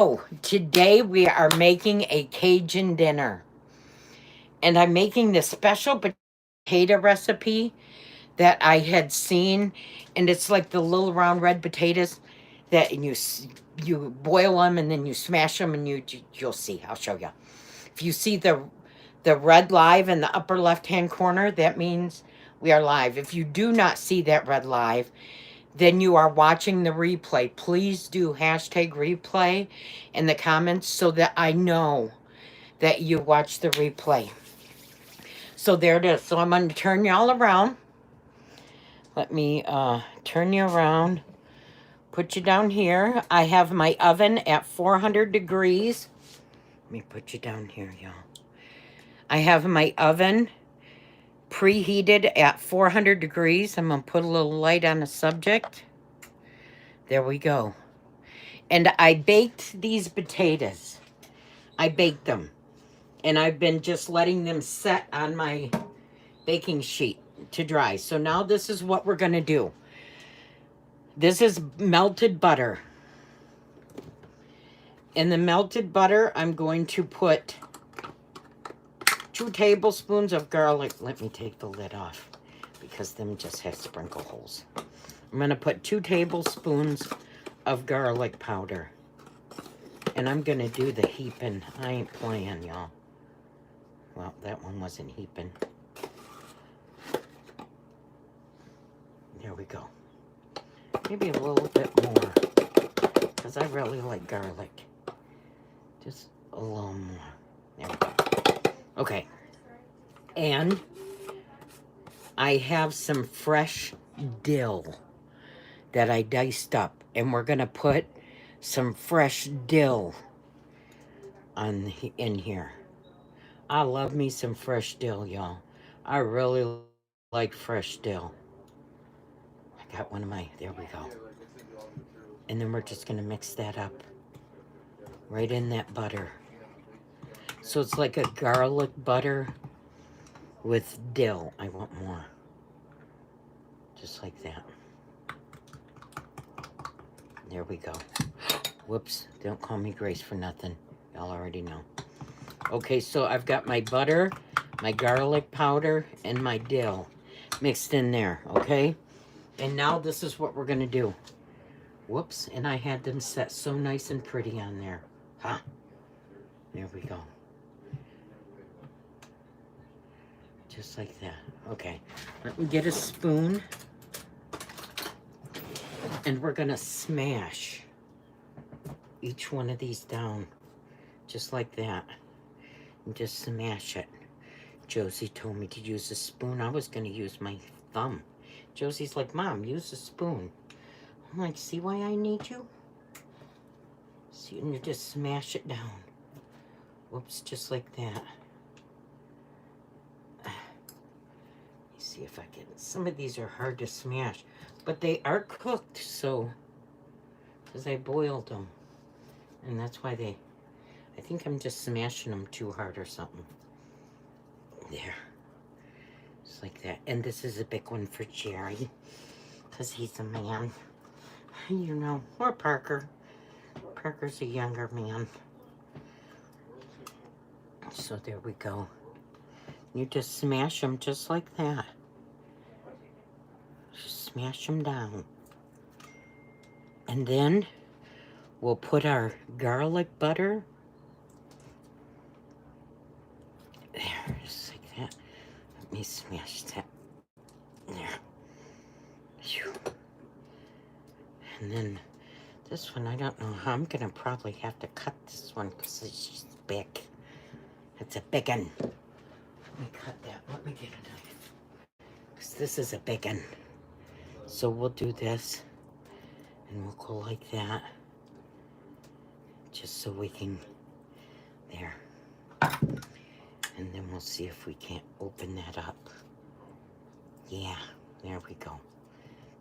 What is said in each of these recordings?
Oh, today we are making a Cajun dinner. And I'm making this special potato recipe that I had seen. And it's like the little round red potatoes that you boil them and then you smash them and you'll see. I'll show you. If you see the red live in the upper left hand corner, that means we are live. If you do not see that red live, then you are watching the replay. Please do hashtag replay in the comments so that I know that you watch the replay. So there it is. So I'm going to turn y'all around. Let me turn you around. Put you down here. I have my oven at 400 degrees. Let me put you down here, y'all. I have my oven preheated at 400 degrees. I'm going to put a little light on the subject. There we go. And I baked these potatoes. I baked them. And I've been just letting them set on my baking sheet to dry. So now this is what we're going to do. This is melted butter. In the melted butter, I'm going to put 2 tablespoons of garlic. Let me take the lid off because them just have sprinkle holes. I'm going to put 2 tablespoons of garlic powder. And I'm going to do the heaping. I ain't playing, y'all. Well, that one wasn't heaping. There we go. Maybe a little bit more because I really like garlic. Just a little more. There we go. Okay. And I have some fresh dill that I diced up. And we're going to put some fresh dill in here. I love me some fresh dill, y'all. I really like fresh dill. I got one of my, there we go. And then we're just going to mix that up right in that butter. So it's like a garlic butter with dill. I want more. Just like that. There we go. Whoops. Don't call me Grace for nothing. Y'all already know. Okay, so I've got my butter, my garlic powder, and my dill mixed in there, okay? And now this is what we're going to do. Whoops, and I had them set so nice and pretty on there. Huh? There we go. Just like that. Okay, let me get a spoon. And we're going to smash each one of these down. Just like that. And just smash it. Josie told me to use a spoon. I was going to use my thumb. Josie's like, Mom, use a spoon. I'm like, see why I need you? See, and you just smash it down. Whoops, just like that. Let me see if I can. Some of these are hard to smash. But they are cooked, so. Because I boiled them. And that's why they. I think I'm just smashing them too hard or something. There. Just like that. And this is a big one for Jerry. Because he's a man. You know. Or Parker. Parker's a younger man. So there we go. You just smash them just like that. Just smash them down. And then we'll put our garlic butter. There, just like that. Let me smash that. There. And then this one, I don't know how. I'm going to probably have to cut this one because it's just big. It's a big one. Let me cut that. Let me get a knife. Because this is a big one. So we'll do this. And we'll go like that. Just so we can. There. And then we'll see if we can't open that up. Yeah. There we go.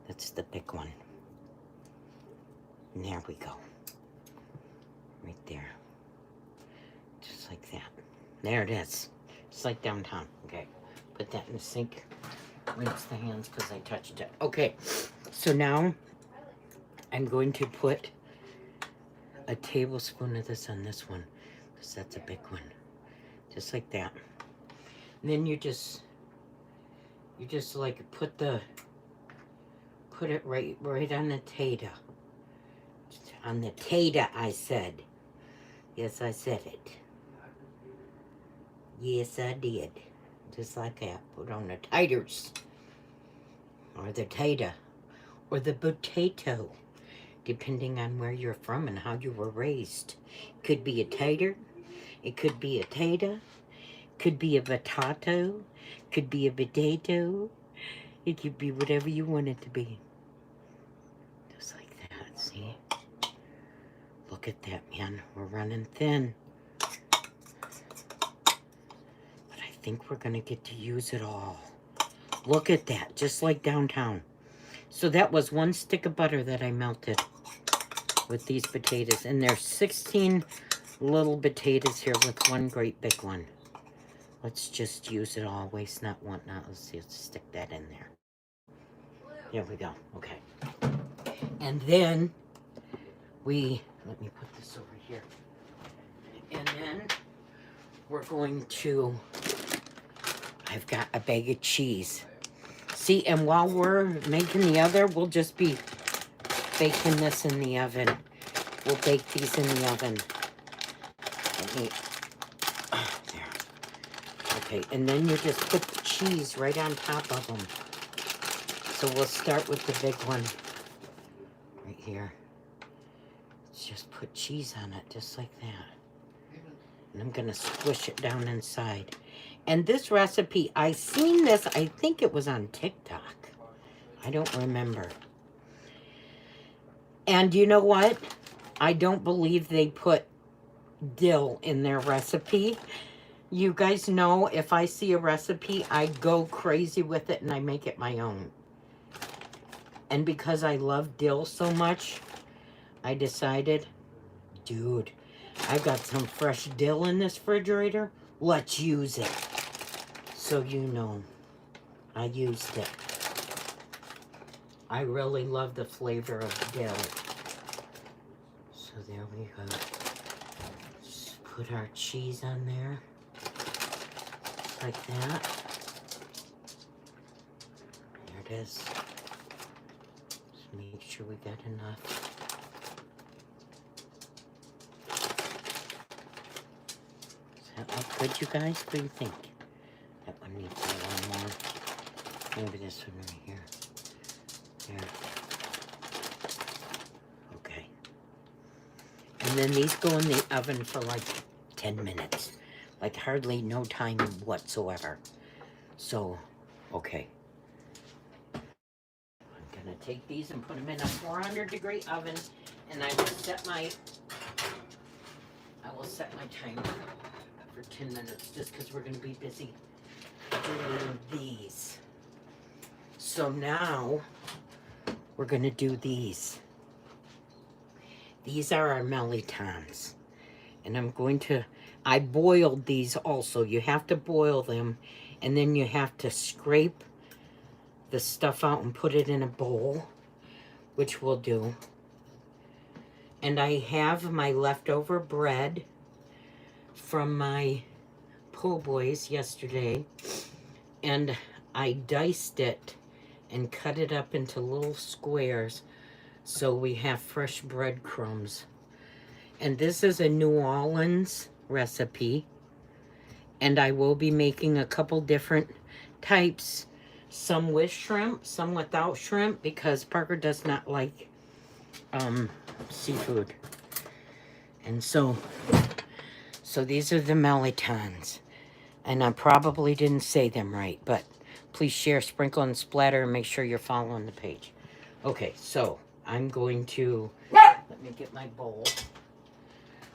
That's the big one. And there we go. Right there. Just like that. There it is. Just like downtown. Okay. Put that in the sink. Rinse the hands because I touched it. Okay. So now I'm going to put a tablespoon of this on this one, because that's a big one. Just like that. And then you just like put it right on the tater. On the tater, I said. Yes, I said it. Yes, I did. Just like that. Put on the taters. Or the tater. Or the potato. Depending on where you're from and how you were raised. Could be a tater. It could be a tater. Could be a potato. Could be a potato. It could be whatever you want it to be. Just like that, see? Look at that, man. We're running thin. But I think we're going to get to use it all. Look at that, just like downtown. So that was 1 stick of butter that I melted with these potatoes. And there's 16 little potatoes here with 1 great big one. Let's just use it all. Waste not, want not. Let's see, let's stick that in there. There we go. Okay. And then let me put this over here. And then we're going to, I've got a bag of cheese. See, and while we're making the other, we'll just be baking this in the oven. We'll bake these in the oven. Let me, there. Okay, and then you just put the cheese right on top of them. So we'll start with the big one right here. Let's just put cheese on it just like that. And I'm gonna squish it down inside. And this recipe, I seen this, I think it was on TikTok. I don't remember. And you know what? I don't believe they put dill in their recipe. You guys know if I see a recipe, I go crazy with it and I make it my own. And because I love dill so much, I decided, dude, I've got some fresh dill in this refrigerator. Let's use it. So you know, I used it. I really love the flavor of dill. So there we go. Just put our cheese on there. Just like that. There it is. Just make sure we got enough. Does that look good, you guys? What do you think? That one needs a little more. Maybe this one right here. There. Okay. And then these go in the oven for like 10 minutes. Like hardly no time whatsoever. So, okay. I'm gonna take these and put them in a 400-degree oven, and I will set my timer for 10 minutes just because we're gonna be busy doing these. So now we're gonna do these. These are our mirlitons. And I'm going to, I boiled these also. You have to boil them, and then you have to scrape the stuff out and put it in a bowl, which we'll do. And I have my leftover bread from my po' boys yesterday, and I diced it and cut it up into little squares so we have fresh breadcrumbs. And this is a New Orleans recipe, and I will be making a couple different types, some with shrimp, some without shrimp, because Parker does not like seafood. And so these are the mirlitons, and I probably didn't say them right, but please share, sprinkle, and splatter, and make sure you're following the page. Okay, so I'm going to, let me get my bowl.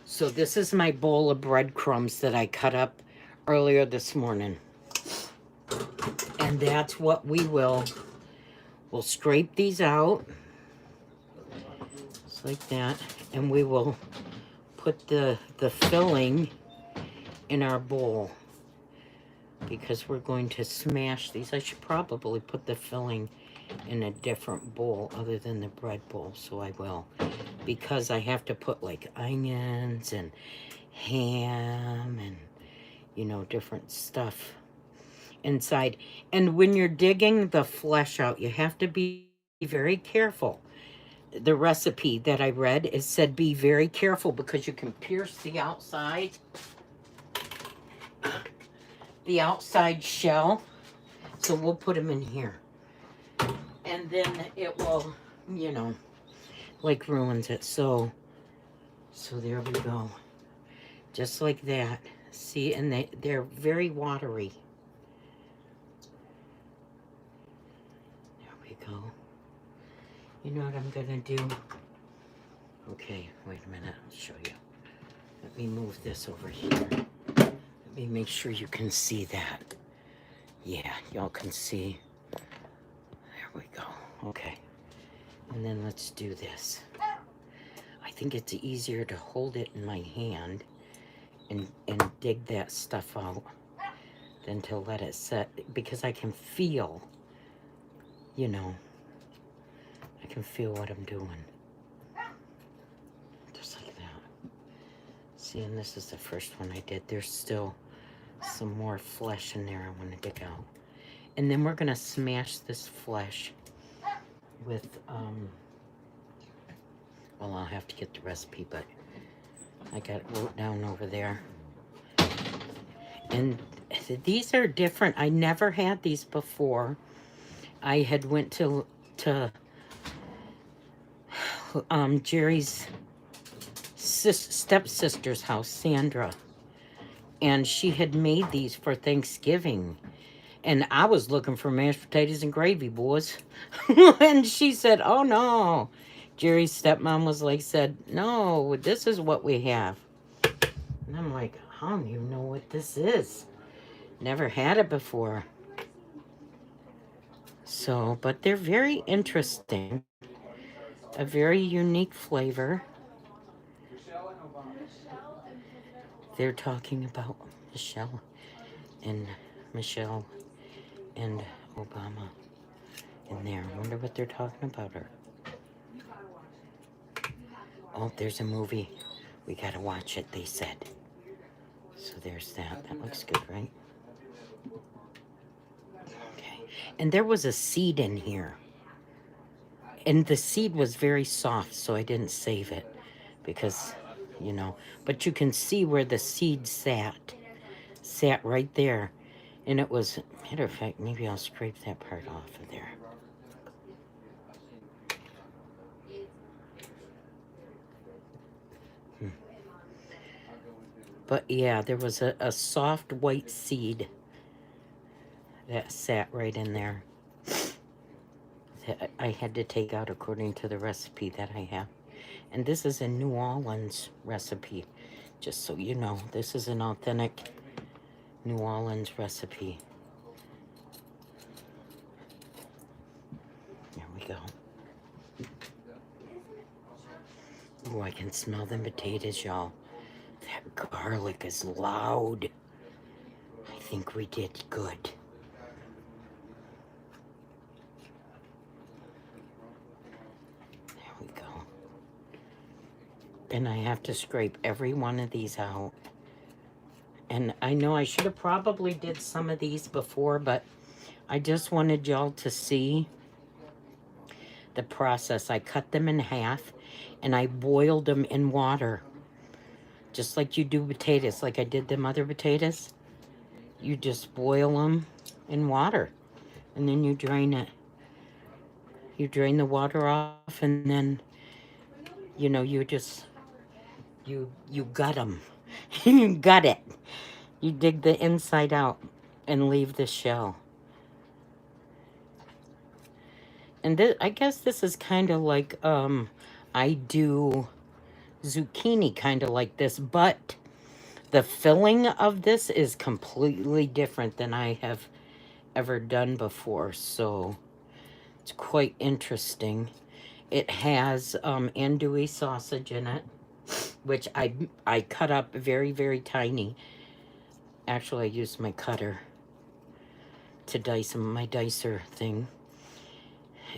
So this is my bowl of breadcrumbs that I cut up earlier this morning. And that's what we'll scrape these out. Just like that. And we will put the filling in our bowl, because we're going to smash these. I should probably put the filling in a different bowl other than the bread bowl, so I will. because I have to put like onions and ham and, you know, different stuff inside. And when you're digging the flesh out, you have to be very careful. The recipe that I read, it said be very careful because you can pierce the outside shell. So we'll put them in here. And then it will, you know, like ruins it. So there we go. Just like that. See, and they're very watery. There we go. You know what I'm gonna do? Okay, wait a minute, I'll show you. Let me move this over here. Let me make sure you can see that. Yeah, y'all can see. There we go. Okay. And then let's do this. I think it's easier to hold it in my hand and dig that stuff out than to let it set, because I can feel, you know, I can feel what I'm doing. Just like that. See, and this is the first one I did. There's still some more flesh in there I want to dig out. And then we're going to smash this flesh with, well, I'll have to get the recipe, but I got it wrote down over there. And these are different. I never had these before. I had went to Jerry's stepsister's house, Sandra, and she had made these for Thanksgiving. And I was looking for mashed potatoes and gravy, boys. And she said, oh no. Jerry's stepmom was like, said, no, this is what we have. And I'm like, I don't even know what this is. Never had it before. So, but they're very interesting. A very unique flavor. They're talking about Michelle and Obama in there. I wonder what they're talking about her. Oh, there's a movie. We gotta watch it, they said. So there's that. That looks good, right? Okay. And there was a seed in here. And the seed was very soft, so I didn't save it. Because, you know, but you can see where the seed sat. Sat right there. And it was, matter of fact, maybe I'll scrape that part off of there. But yeah, there was a soft white seed that sat right in there that I had to take out according to the recipe that I have. And this is a New Orleans recipe, just so you know. This is an authentic New Orleans recipe. There we go. Oh, I can smell the potatoes, y'all. That garlic is loud. I think we did good. There we go. And I have to scrape every one of these out. And I know I should have probably did some of these before, but I just wanted y'all to see the process. I cut them in half and I boiled them in water. Just like you do potatoes, like I did them other potatoes. You just boil them in water and then you drain it. You drain the water off and then, you know, you just, you gut them. You gut it. You dig the inside out and leave the shell. And this, I guess this is kind of like, I do zucchini kind of like this, but the filling of this is completely different than I have ever done before, so it's quite interesting. It has andouille sausage in it, which I cut up very, very tiny. Actually, I used my cutter to dice them, my dicer thing.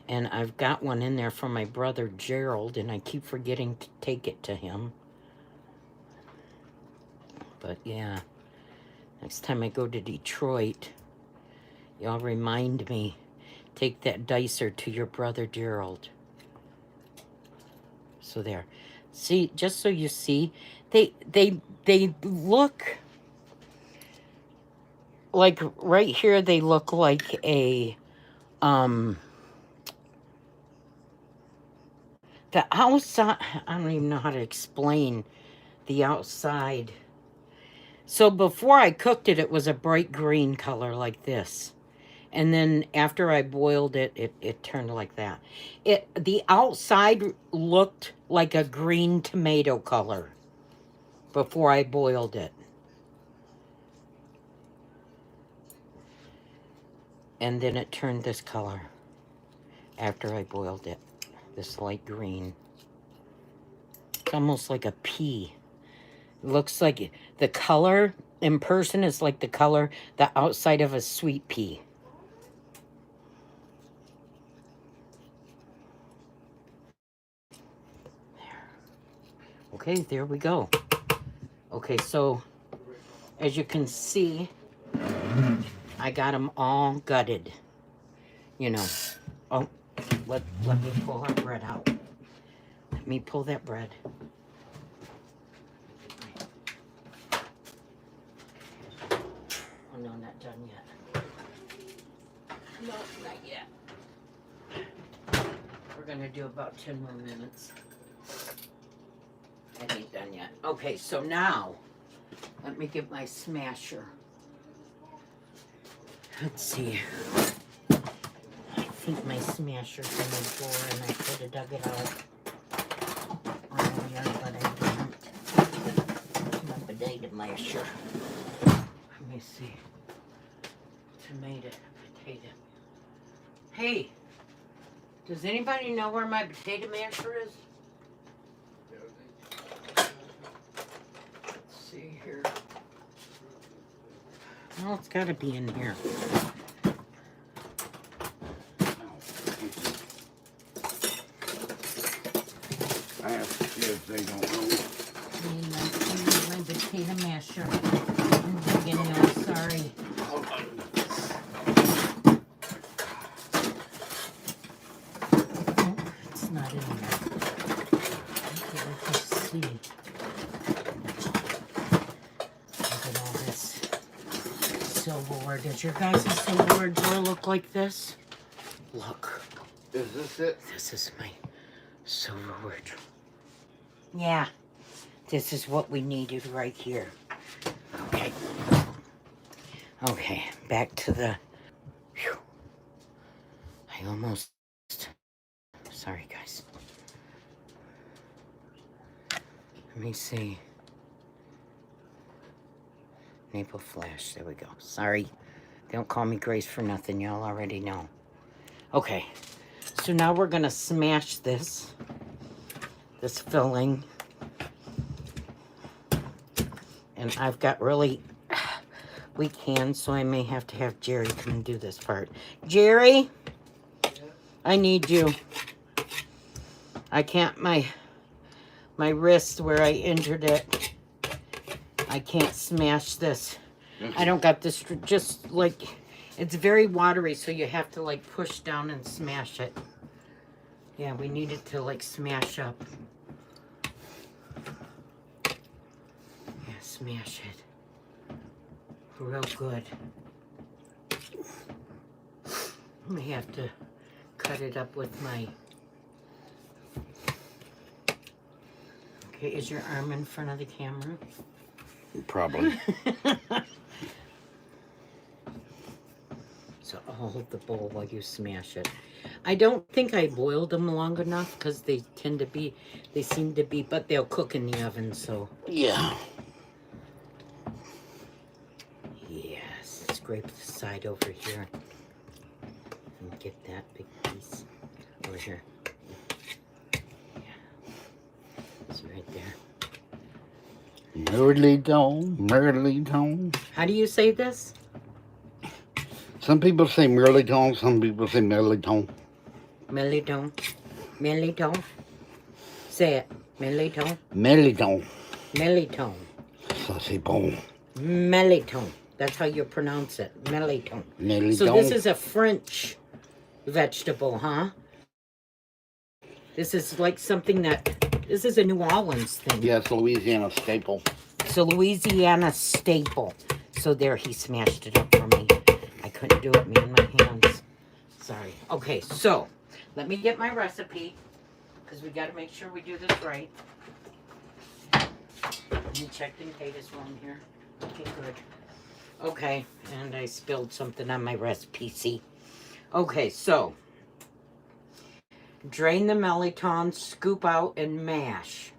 And I've got one in there for my brother Gerald, and I keep forgetting to take it to him. But yeah, next time I go to Detroit, y'all remind me, take that dicer to your brother Gerald. So there. See, just so you see, they look like, right here they look like a the outside, I don't even know how to explain the outside. So before I cooked it, it was a bright green color like this. And then after I boiled it, it turned like that. The outside looked like a green tomato color before I boiled it. And then it turned this color after I boiled it. This light green. It's almost like a pea. It looks like the color in person is like the color, the outside of a sweet pea. Okay, there we go. Okay, so as you can see, I got them all gutted. You know. Oh, let me pull our bread out. Let me pull that bread. Oh no, not done yet. No, not yet. We're gonna do about 10 more minutes. It ain't done yet. Okay, so now, let me get my smasher. Let's see. I think my smasher's in the drawer and I could have dug it out earlier, but I didn't. My potato masher. Let me see. Tomato, potato. Hey, does anybody know where my potato masher is? Let's see here. Well, it's got to be in here. I ask kids, they don't know. My potato masher. I'm digging there, sorry. Oh, it's not in there. Okay, let's see. Look at all this silverware. Does your guys' silverware drawer look like this? Look. Is this it? This is my silverware drawer. Yeah. This is what we needed right here. Okay. Okay, back to the... Whew. I almost... Sorry, guys. Let me see. Maple flash. There we go. Sorry. Don't call me Grace for nothing. Y'all already know. Okay. So now we're going to smash this filling. And I've got really weak hands, so I may have to have Jerry come and do this part. Jerry? I need you. I can't, my wrist where I injured it, I can't smash this. I don't got this, just like, it's very watery, so you have to like push down and smash it. Yeah, we need it to like smash up. Yeah, smash it. Real good. I may have to cut it up with my... Okay, is your arm in front of the camera? Probably. So I'll hold the bowl while you smash it. I don't think I boiled them long enough because they seem to be, but they'll cook in the oven, so. Yeah. Yes, scrape the side over here. And get that big piece over here. Yeah. It's right there. Mirliton, Mirliton. How do you say this? Some people say Mirliton, some people say Mirliton. Mirliton. Mirliton. Say it. Mirliton. Mirliton. Mirliton. Ça, c'est bon. Mirliton. That's how you pronounce it. Mirliton. Mirliton. So this is a French vegetable, huh? This is like something this is a New Orleans thing. Yes, Louisiana staple. It's a Louisiana staple. So there, he smashed it up for me. I couldn't do it, man, my hands. Sorry. Okay, so let me get my recipe, because we got to make sure we do this right. Let me check in case it's wrong here. Okay, good. Okay, and I spilled something on my recipe, see? Okay, so drain the mirlitons, scoop out, and mash.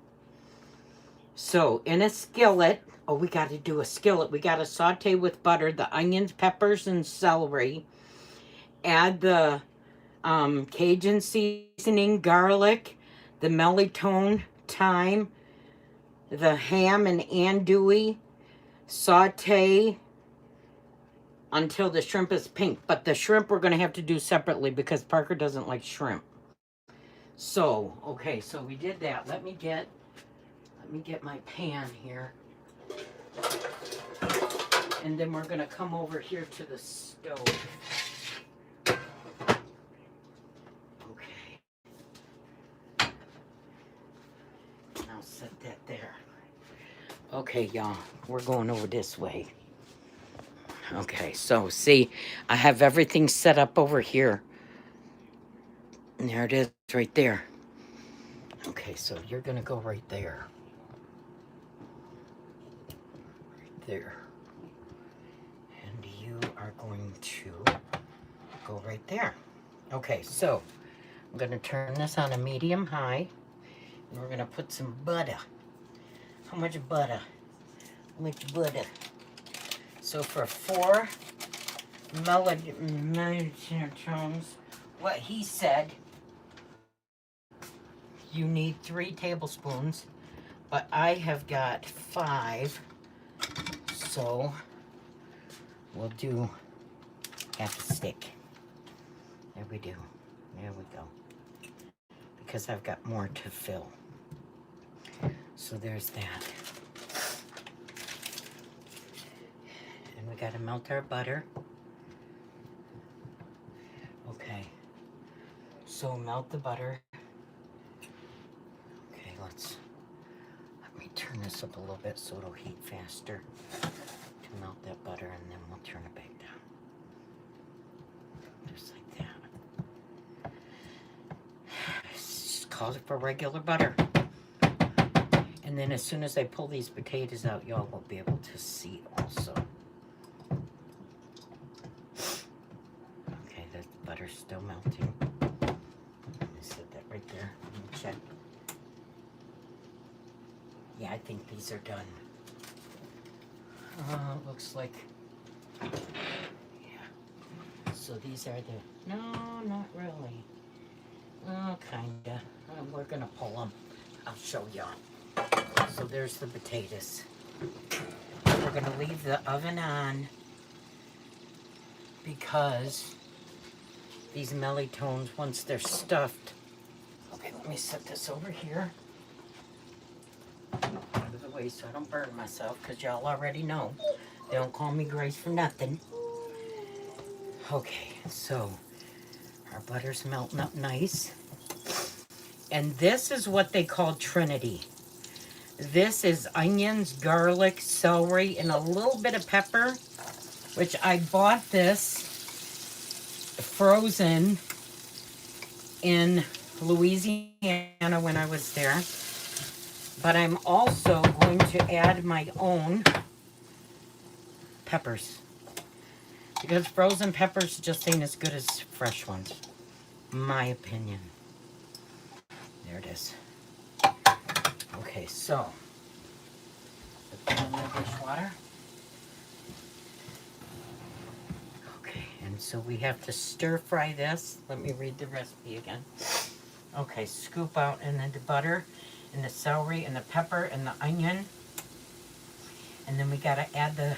So in a skillet, oh, we got to do a skillet. We got to saute with butter the onions, peppers, and celery. Add the Cajun seasoning, garlic, the mirliton, thyme, the ham and andouille. Saute until the shrimp is pink. But the shrimp we're going to have to do separately because Parker doesn't like shrimp. So, okay, so we did that. Let me get my pan here. And then we're going to come over here to the stove. Okay. I'll set that there. Okay, y'all, we're going over this way. Okay, so see, I have everything set up over here. And there it is, right there. Okay, so you're going to go right there. Right there. And you are going to go right there. Okay, so I'm going to turn this on a medium high. And we're going to put some butter. How much butter? How much butter? So for 4 mirlitons, what he said, you need 3 tablespoons, but I have got 5, so we'll do half a stick. There we do. There we go. Because I've got more to fill. So there's that. And we got to melt our butter. Okay. So melt the butter. Okay, let me turn this up a little bit so it'll heat faster to melt that butter, and then we'll turn it back down. Just like that. Just call it for regular butter. And then as soon as I pull these potatoes out, y'all will be able to see also. Okay, the butter's still melting. Let me set that right there. Let me check. Yeah, I think these are done. Looks like, yeah. So these are the, no, not really. Oh, kinda. We're gonna pull them. I'll show y'all. So there's the potatoes. We're gonna leave the oven on because these mirlitons, once they're stuffed. Okay, let me set this over here. Out of the way so I don't burn myself, because y'all already know they don't call me Grace for nothing. Okay, so our butter's melting up nice. And this is what they call Trinity. This is onions, garlic, celery, and a little bit of pepper, which I bought this frozen in Louisiana when I was there. But I'm also going to add my own peppers, because frozen peppers just ain't as good as fresh ones, my opinion. There it is. Okay, so put that in the dishwater. Okay, and so we have to stir fry this. Let me read the recipe again. Okay, scoop out and then the butter and the celery and the pepper and the onion. And then we got to add the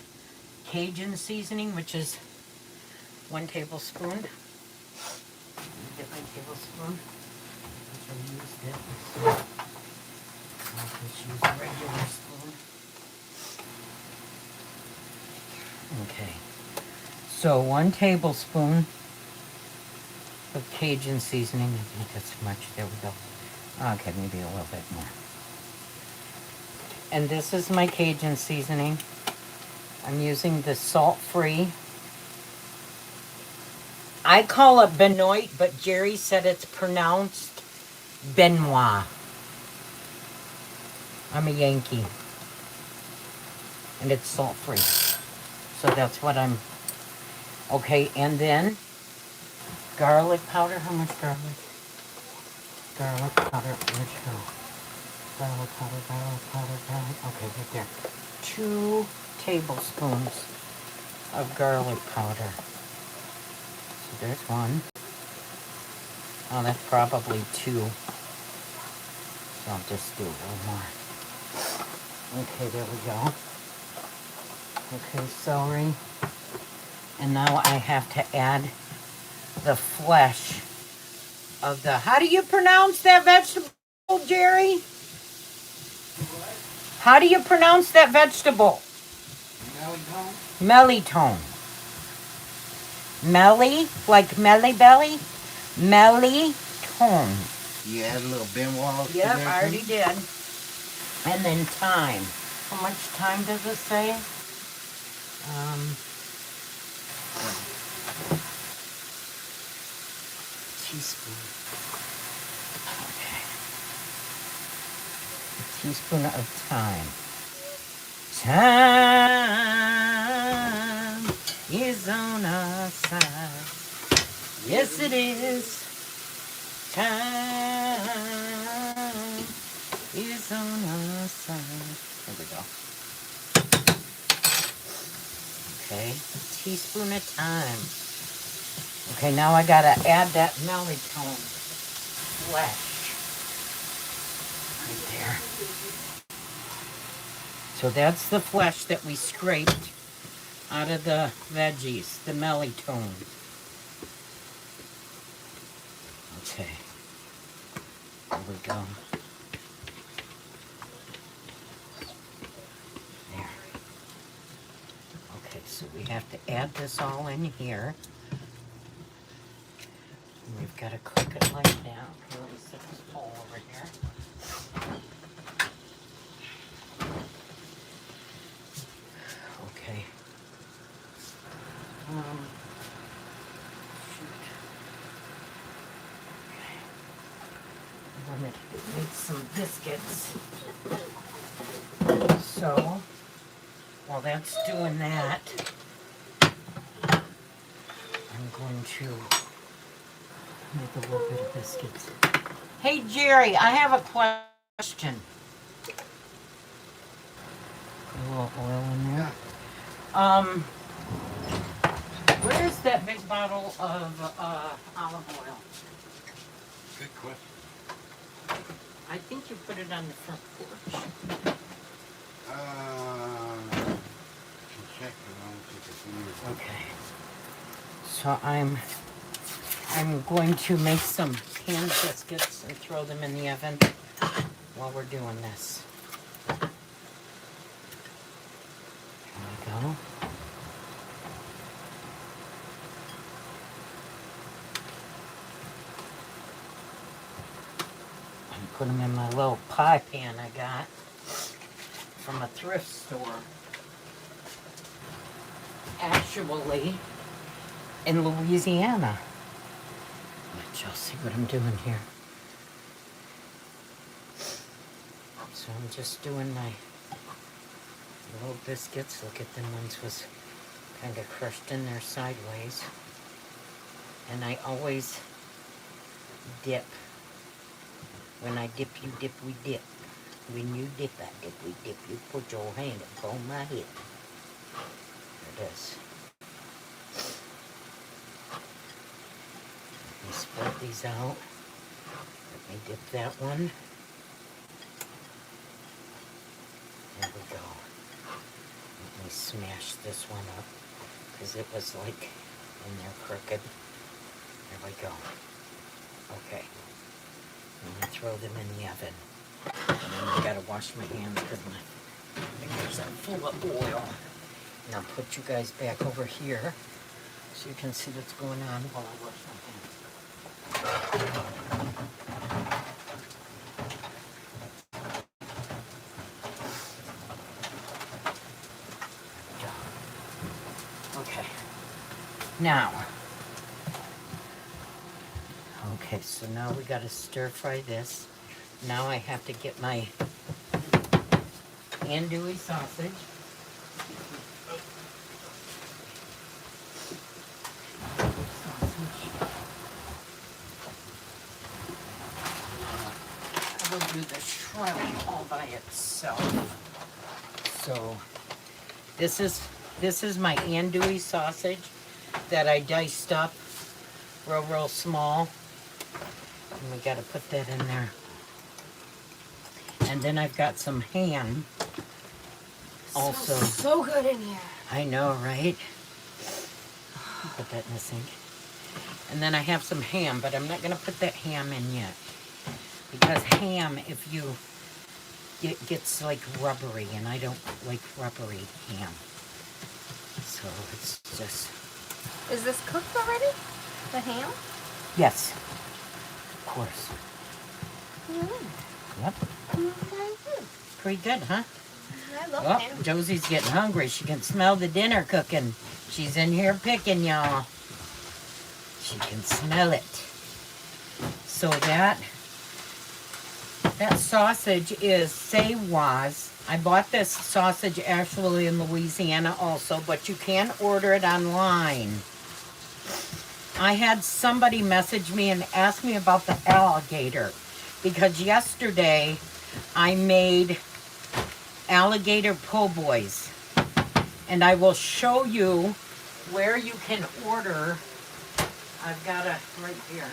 Cajun seasoning, which is 1 tablespoon. Get my tablespoon. Which I used it. So I'll just use a regular spoon. Okay. So 1 tablespoon of Cajun seasoning. I think that's much. There we go. Okay, maybe a little bit more. And this is my Cajun seasoning. I'm using the salt-free. I call it Benoit, but Jerry said it's pronounced Benoit. I'm a Yankee. And it's salt-free. So that's what I'm... Okay, and then garlic powder. How much garlic? Garlic powder. Where'd you go? Garlic powder, garlic powder, garlic. Okay, right there. 2 tablespoons of garlic powder. So there's 1. Oh, that's probably 2. So I'll just do a little more. Okay, there we go. Okay, celery. And now I have to add the flesh of the... How do you pronounce that vegetable, Jerry? How do you pronounce that vegetable? Mirliton. Melly, like melly belly? Mirliton. You add a little Benoit. Yep, I already did. And then thyme. How much thyme does it say? Teaspoon. Okay. A teaspoon of thyme. Time is on our side. Yes, it is. Time is on our side. There we go. Okay, a teaspoon of thyme. Okay, now I gotta add that mirliton flesh. Right there. So that's the flesh that we scraped out of the veggies, the mirliton. Okay, there we go. There. Okay, so we have to add this all in here. And we've got to cook it like that. Okay, let me set this bowl over here. Okay. Shoot. Okay. I wanted to make some biscuits. So, while that's doing that, I'm going to make a little bit of biscuits. Hey, Jerry, I have a question. A little oil in there. Where's that big bottle of olive oil? Good question. I think you put it on the front porch. Check. I don't think it's in here. Okay. So I'm going to make some canned biscuits and throw them in the oven while we're doing this. There we go. And put them in my little pie pan I got from a thrift store. Actually, in Louisiana. Let y'all see what I'm doing here. So I'm just doing my little biscuits. Look at them, ones was kind of crushed in there sideways. And I always dip. When I dip, you dip, we dip. When you dip, I dip, we dip. You put your hand upon my hip. There it is. Let me spread these out. Let me dip that one. There we go. Let me smash this one up because it was like in there crooked. There we go. Okay. I'm gonna throw them in the oven. And then I gotta wash my hands because my fingers are full of oil. And I'll put you guys back over here so you can see what's going on while I wash my hands. Okay. Now. Okay, so now we gotta stir fry this. Now I have to get my andouille sausage. I will do the shrimp all by itself. So this is my andouille sausage that I diced up real small. And we gotta put that in there. And then I've got some ham. Also, so good in here. I know, right? Put that in the sink. And then I have some ham, but I'm not gonna put that ham in yet. Because ham, if you, it gets like rubbery, and I don't like rubbery ham. So it's just... Is this cooked already? The ham? Yes. Of course. Yep. Pretty good, huh? I love Oh, ham. Josie's getting hungry. She can smell the dinner cooking. She's in here picking, y'all. She can smell it. So that sausage is Say-Was. I bought this sausage actually in Louisiana also, but you can order it online. I had somebody message me and ask me about the alligator because yesterday I made alligator po' boys, and I will show you where you can order. I've got it right here.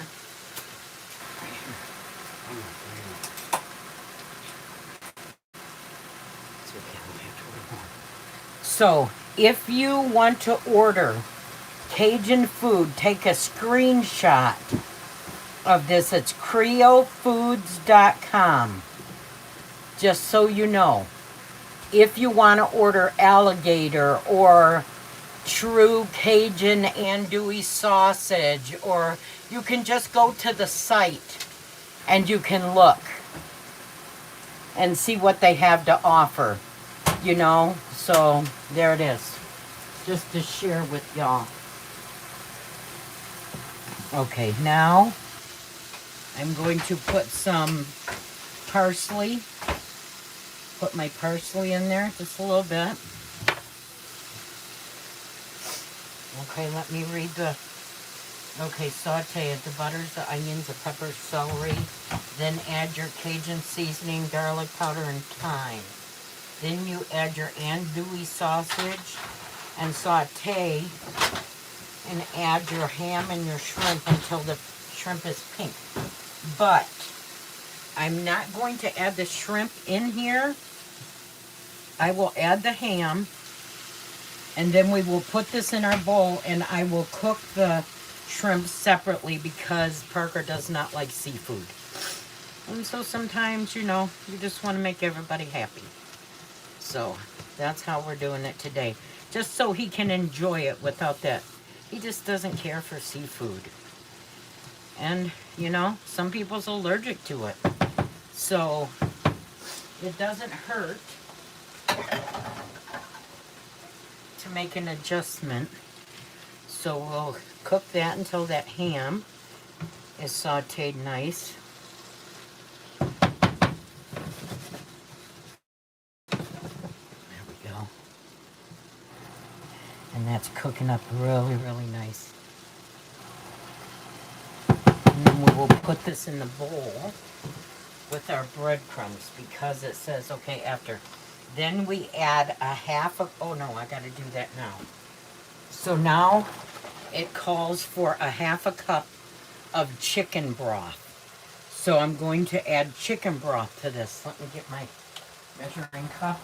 So if you want to order Cajun food, take a screenshot of this. It's creolefoods.com. Just so you know. If you want to order alligator or true Cajun andouille sausage, or you can just go to the site and you can look and see what they have to offer, you know. So there it is, just to share with y'all. Okay, now I'm going to put some parsley. Put my parsley in there just a little bit. Okay, let me read the... Okay, saute the butters, the onions, the peppers, celery. Then add your Cajun seasoning, garlic powder, and thyme. Then you add your andouille sausage and saute and add your ham and your shrimp until the shrimp is pink. But I'm not going to add the shrimp in here. I will add the ham, and then we will put this in our bowl, and I will cook the shrimp separately because Parker does not like seafood. And so sometimes, you know, you just want to make everybody happy. So that's how we're doing it today. Just so he can enjoy it without that. He just doesn't care for seafood. And, you know, some people's allergic to it. So it doesn't hurt to make an adjustment. So we'll cook that until that ham is sauteed nice. There we go. And that's cooking up really, really nice. And then we will put this in the bowl with our breadcrumbs because it says, okay, after. Then we add a half of, oh no, I gotta do that now. So now it calls for a half a cup of chicken broth. So I'm going to add chicken broth to this. Let me get my measuring cup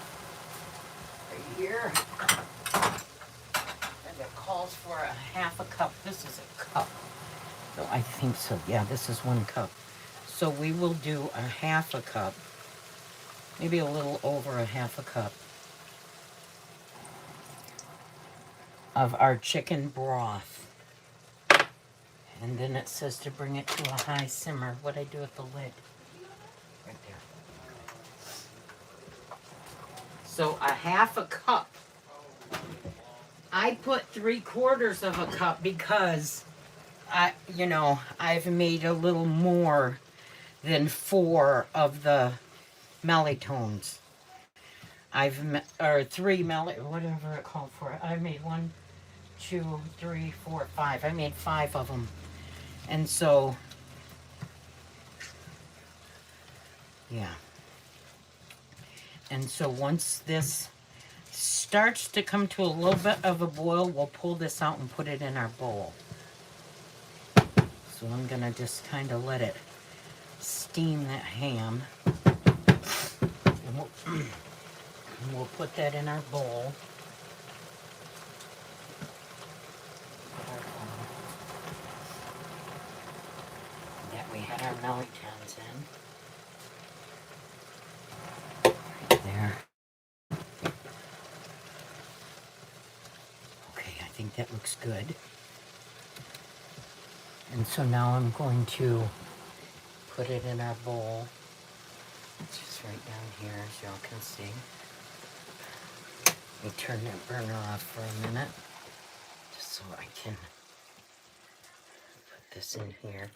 right here. And it calls for a half a cup. This is a cup. No, I think so. Yeah, this is 1 cup. So we will do a 1/2 cup, maybe a little over a 1/2 cup of our chicken broth. And then it says to bring it to a high simmer. What'd I do with the lid? Right there. So a 1/2 cup. I put 3/4 of a cup because I've made a little more than 4 of the melitones. Or 3 whatever it called for. I made 1, 2, 3, 4, 5. I made 5 of them. And so, yeah. And so once this starts to come to a little bit of a boil, we'll pull this out and put it in our bowl. So I'm gonna just kind of let it steam that ham. And we'll put that in our bowl. That we had our melitons in. Right there. Okay, I think that looks good. And so now I'm going to put it in our bowl. It's just right down here, as y'all can see. Let me turn that burner off for a minute, just so I can put this in here.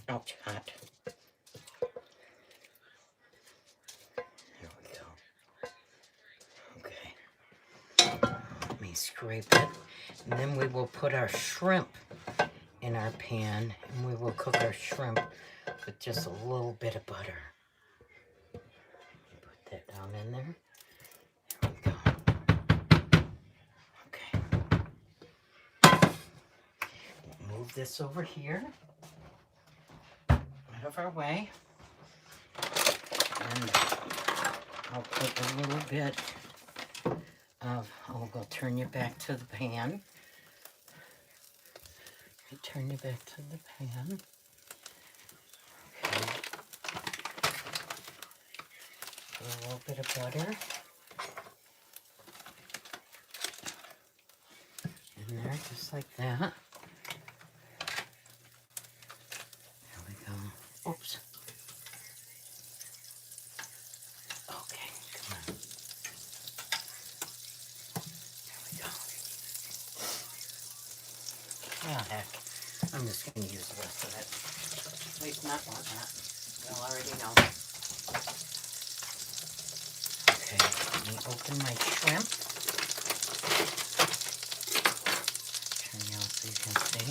Ouch, hot. There we go. Okay. Let me scrape it. And then we will put our shrimp in our pan, and we will cook our shrimp with just a little bit of butter. Put that down in there. There we go. Okay. Move this over here, out of our way. And I'll put a little bit of, I'll turn you back to the pan. Turn you back to the pan. Okay. Put a little bit of butter in there, just like that. There we go. Oops. Okay, come on. There we go. Oh, heck. I'm just going to use the rest of it. At least not want that. You'll already know. Okay, let me open my shrimp. Turn you off so you can see.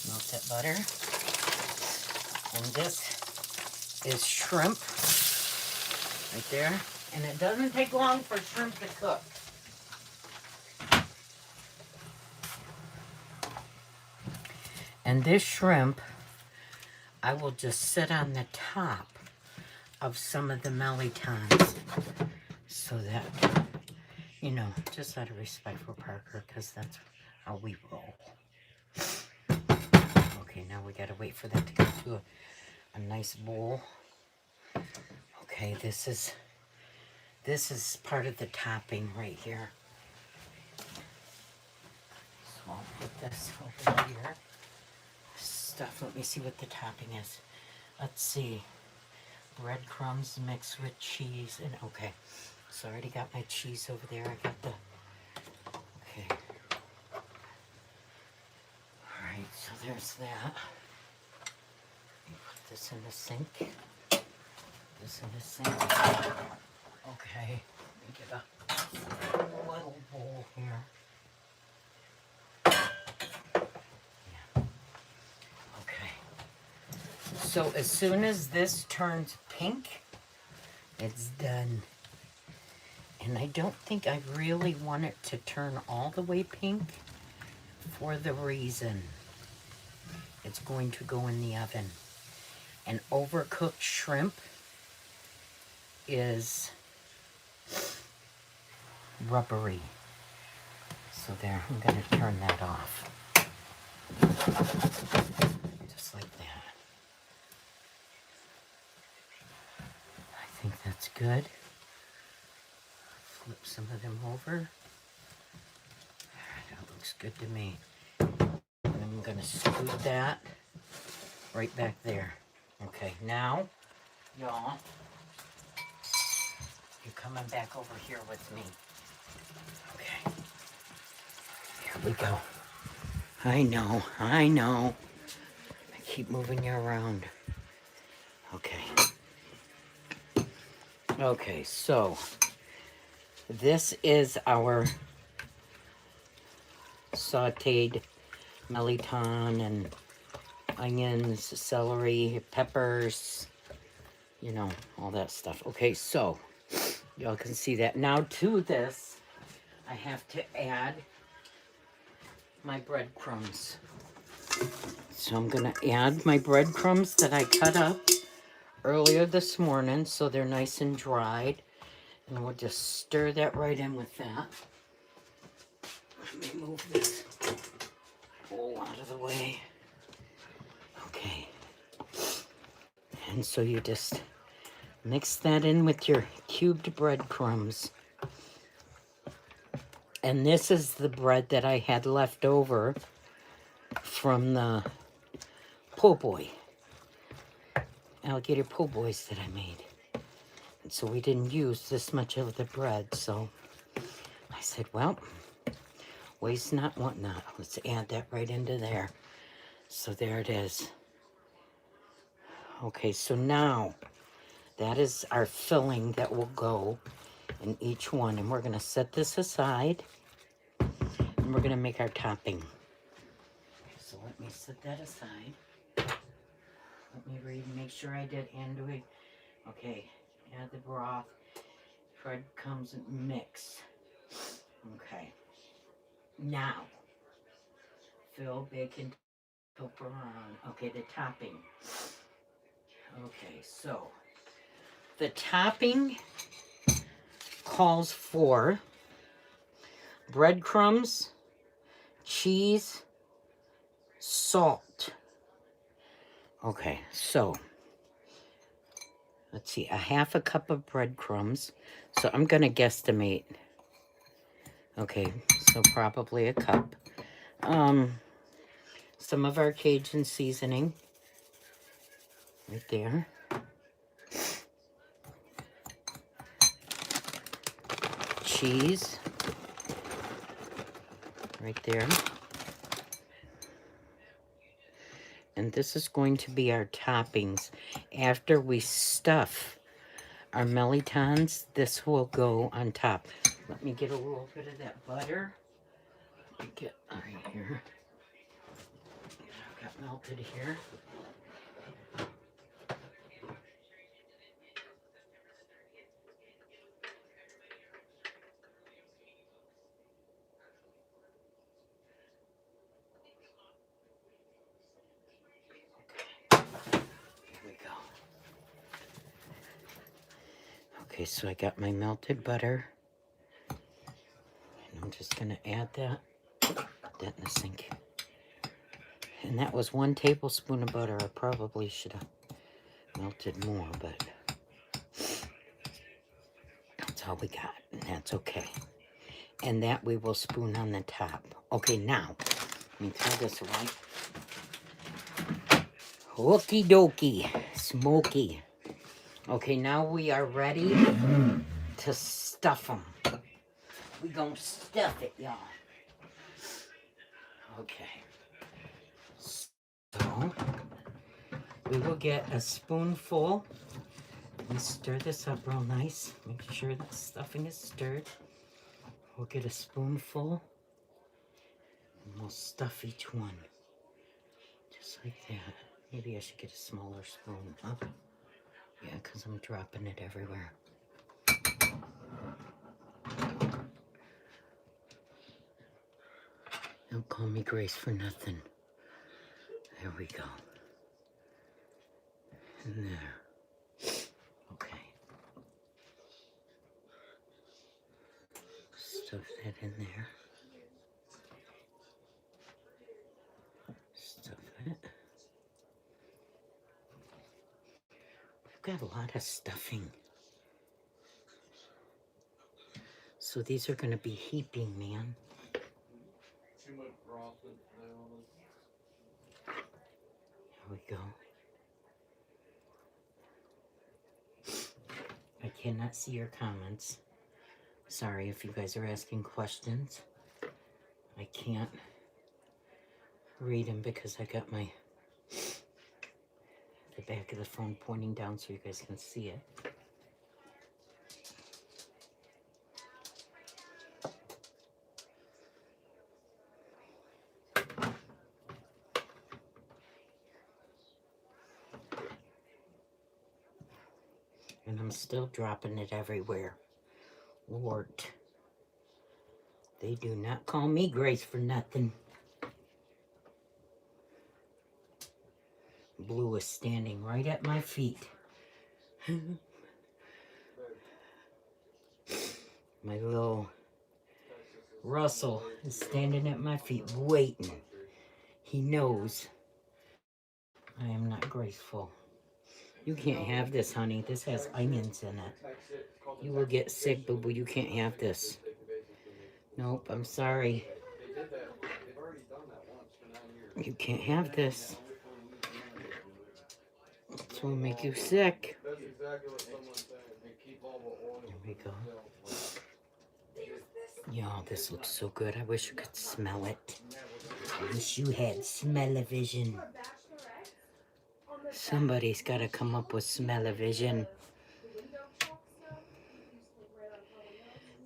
Melt that butter. And this is shrimp. Right there. And it doesn't take long for shrimp to cook. And this shrimp, I will just sit on the top of some of the melitons so that, just out of respect for Parker, because that's how we roll. Okay, now we gotta wait for that to get to a nice bowl. Okay, this is part of the topping right here. So I'll put this over here. Stuff. Let me see what the topping is. Let's see. Breadcrumbs mixed with cheese. And okay. So I already got my cheese over there. I got the... Okay. Alright, so there's that. Let me put this in the sink. This in the sink. Okay. Let me get a little bowl here. So as soon as this turns pink, it's done. And I don't think I really want it to turn all the way pink for the reason it's going to go in the oven. And overcooked shrimp is rubbery. So there, I'm going to turn that off. Just like that. I think that's good. Flip some of them over. That looks good to me. And I'm going to scoot that right back there. Okay, now, y'all, you're coming back over here with me. Okay. Here we go. I know. I keep moving you around. Okay. Okay, so this is our sauteed mirliton and onions, celery, peppers, you know, all that stuff. Okay, so y'all can see that. Now to this, I have to add my breadcrumbs. So I'm gonna add my breadcrumbs that I cut up earlier this morning so they're nice and dried. And we'll just stir that right in with that. Let me move this bowl out of the way. Okay. And so you just mix that in with your cubed breadcrumbs. And this is the bread that I had left over from the po' boy, alligator po' boys that I made. And so we didn't use this much of the bread, so I said, well, waste not, want not. Let's add that right into there. So there it is. Okay, so now that is our filling that will go in each one. And we're going to set this aside and we're going to make our topping. So let me set that aside. Let me read and make sure I did andouille. Okay, add the broth. Breadcrumbs and mix. Okay. Now, fill bacon pepperoni. Okay, the topping. Okay, so the topping calls for breadcrumbs, cheese, salt. Okay, so let's see, a half a cup of breadcrumbs. So I'm going to guesstimate. Okay, so probably a cup. Some of our Cajun seasoning. Right there. Cheese. Right there. And this is going to be our toppings. After we stuff our mirlitons, this will go on top. Let me get a little bit of that butter. Let me get right here. I've got melted here. Here we go. Okay, so I got my melted butter. And I'm just going to add that. Put that in the sink. And that was 1 tablespoon of butter. I probably should have melted more, but that's all we got. And that's okay. And that we will spoon on the top. Okay, now, let me throw this away. Okie dokie, smoky. Okay, now we are ready to stuff them. We gonna stuff it, y'all. Okay. So, we will get a spoonful. Let me stir this up real nice. Make sure the stuffing is stirred. We'll get a spoonful. And we'll stuff each one. Just like that. Maybe I should get a smaller spoon, huh? Yeah, because I'm dropping it everywhere. Don't call me Grace for nothing. There we go. And there. Okay. Stuff that in there. Stuff it. We've got a lot of stuffing. So these are going to be heaping, man. Too much frosting Here we go. I cannot see your comments. Sorry if you guys are asking questions. I can't read them because I got the back of the phone pointing down so you guys can see it. And I'm still dropping it everywhere. Lord. They do not call me Grace for nothing. Blue is standing right at my feet. My little Russell is standing at my feet waiting. He knows I am not graceful. You can't have this, honey. This has onions in it. You will get sick, boo-boo. You can't have this. Nope, I'm sorry. You can't have this. This will make you sick. That's exactly what someone's saying. They keep all the oil. There we go. Y'all, this looks so good. I wish you could smell it. I wish you had smell-o-vision. Somebody's got to come up with smell-o-vision.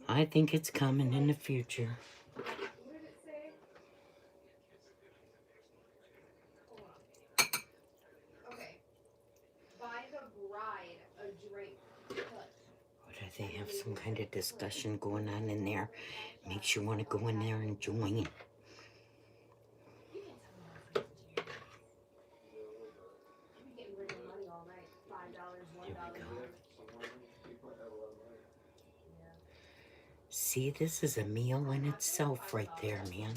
I think it's coming in the future. They have some kind of discussion going on in there. Makes you want to go in there and join. Here we go. See, this is a meal in itself right there, man.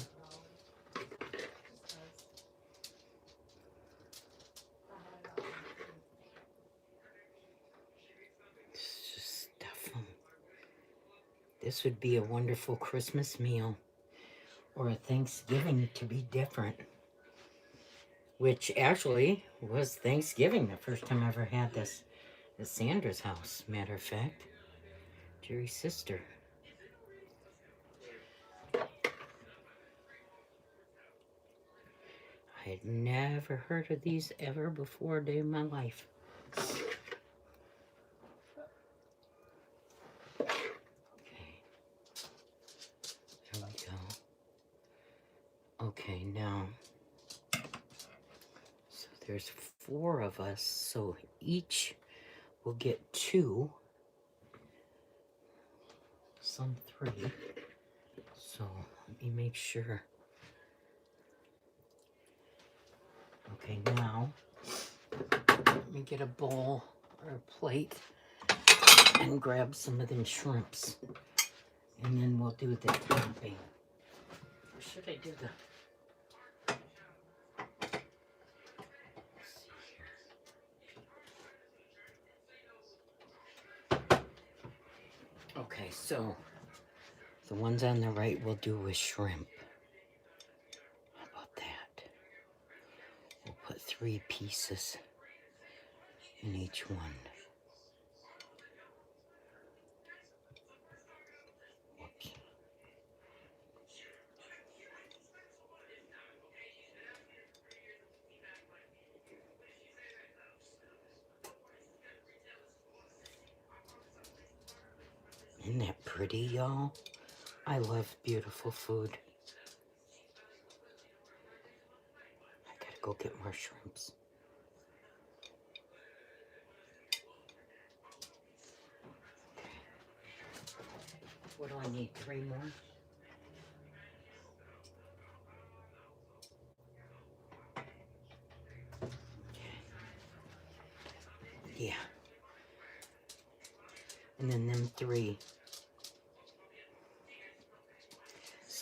This would be a wonderful Christmas meal or a Thanksgiving to be different. Which actually was Thanksgiving the first time I ever had this at Sandra's house, matter of fact. Jerry's sister. I had never heard of these ever before a day in my life. Okay, now, so there's 4 of us, so each will get 2, some 3, so let me make sure. Okay, now, let me get a bowl or a plate and grab some of them shrimps, and then we'll do the topping. Or should I do the... Okay, so the ones on the right we'll do with shrimp. How about that? We'll put 3 pieces in each one. Whoops. Isn't that pretty, y'all? I love beautiful food. I gotta go get more shrimps. Okay. What do I need? 3 more? Okay. Yeah. And then them 3.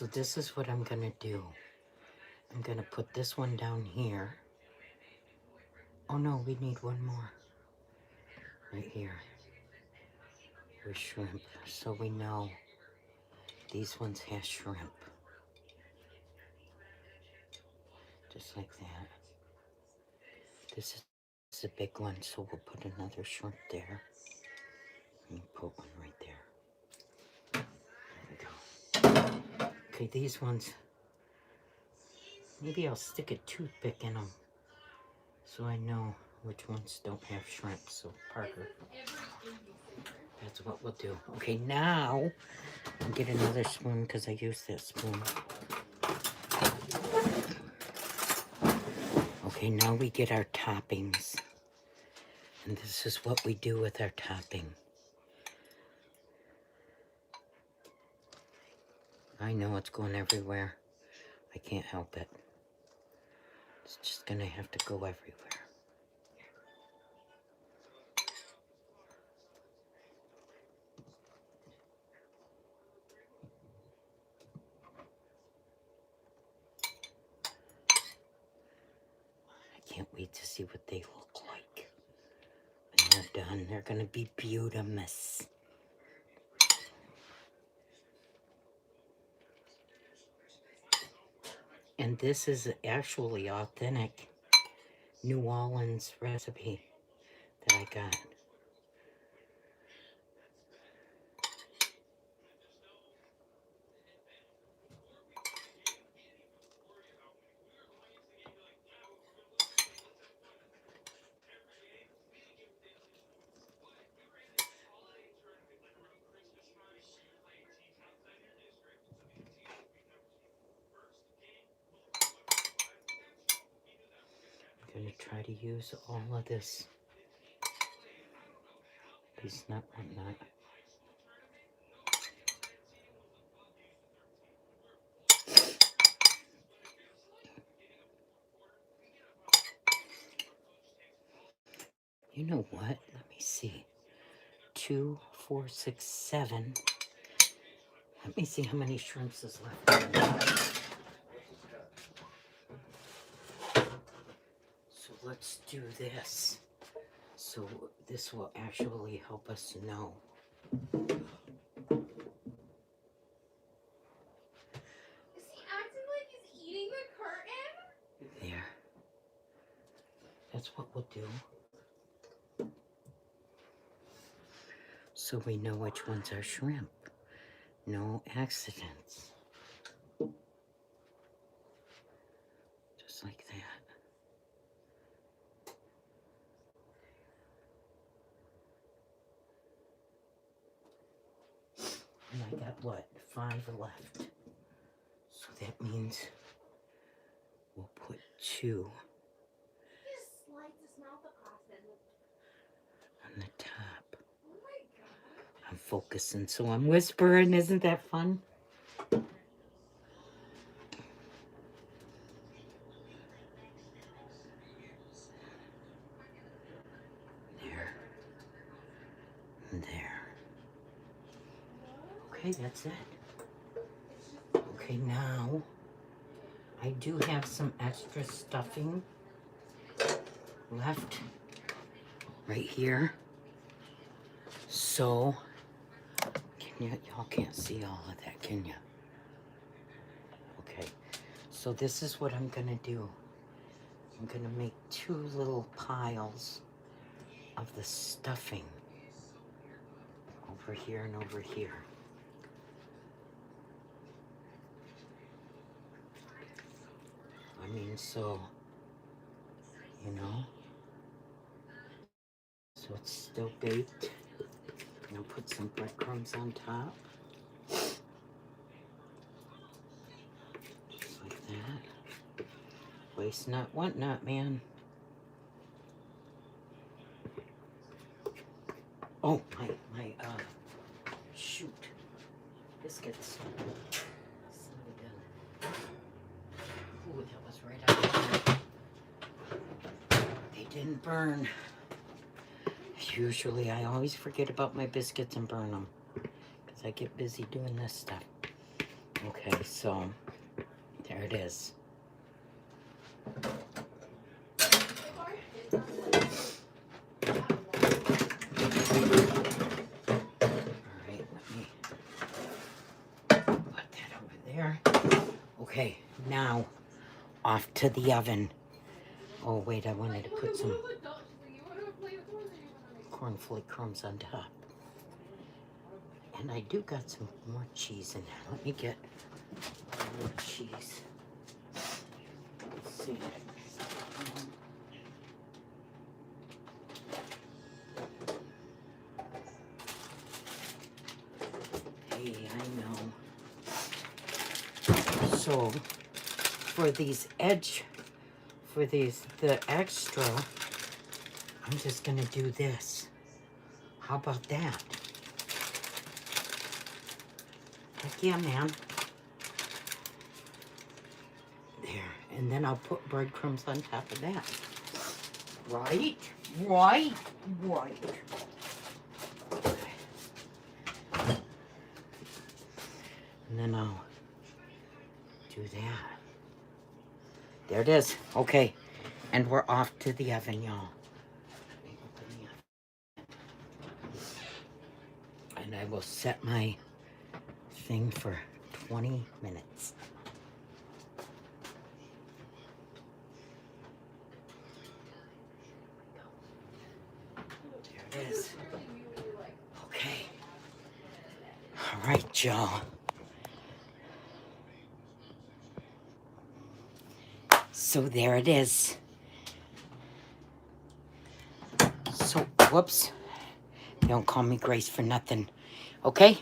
So this is what I'm gonna do. I'm gonna put this one down here. Oh no, we need one more. Right here. With shrimp. So we know these ones have shrimp. Just like that. This is a big one, so we'll put another shrimp there. And put one right there. There we go. Okay, these ones, maybe I'll stick a toothpick in them so I know which ones don't have shrimp. So Parker, that's what we'll do. Okay, now I'll get another spoon because I used that spoon. Okay, now we get our toppings. And this is what we do with our topping. I know it's going everywhere. I can't help it. It's just gonna have to go everywhere. I can't wait to see what they look like when they're done. They're gonna be beautimous. And this is actually authentic New Orleans recipe that I got. I'm gonna try to use all of this. These nut, whatnot. You know what? Let me see. 2, 4, 6, 7. Let me see how many shrimps is left. So let's do this. So this will actually help us know. Is he acting like he's eating the curtain? There. That's what we'll do. So we know which ones are shrimp. No accidents. Just like that. And I got what? 5 left. So that means we'll put 2 He just slides his mouth across it. on the top. Oh my god. I'm focusing, so I'm whispering. Isn't that fun? There. And there. Okay, that's it. Okay, now I do have some extra stuffing left right here. So, y'all can't see all of that, can you? Okay, so this is what I'm gonna do. I'm gonna make 2 little piles of the stuffing over here and over here. I mean, so, you know, so it's still baked. And I'll put some breadcrumbs on top. Just like that. Waste not, want not, man. Oh, my, shoot. Biscuits. Ooh, that was right out there. They didn't burn. Usually, I always forget about my biscuits and burn them. Because I get busy doing this stuff. Okay, so there it is. Alright, let me put that over there. Okay, now off to the oven. Oh wait, I wanted to put some cornflake crumbs on top. And I do got some more cheese in there. Let me get more cheese. Let's see. Hey, I know. So for these the extra, I'm just gonna do this. How about that? Heck yeah, man. There, and then I'll put breadcrumbs on top of that. Right? Right? Right. And then I'll do that. There it is. Okay. And we're off to the oven, y'all. And I will set my thing for 20 minutes. There it is. Okay. All right, y'all. So there it is. So, whoops. Don't call me Grace for nothing. Okay?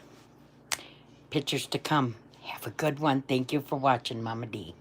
Pictures to come. Have a good one. Thank you for watching, Mama D.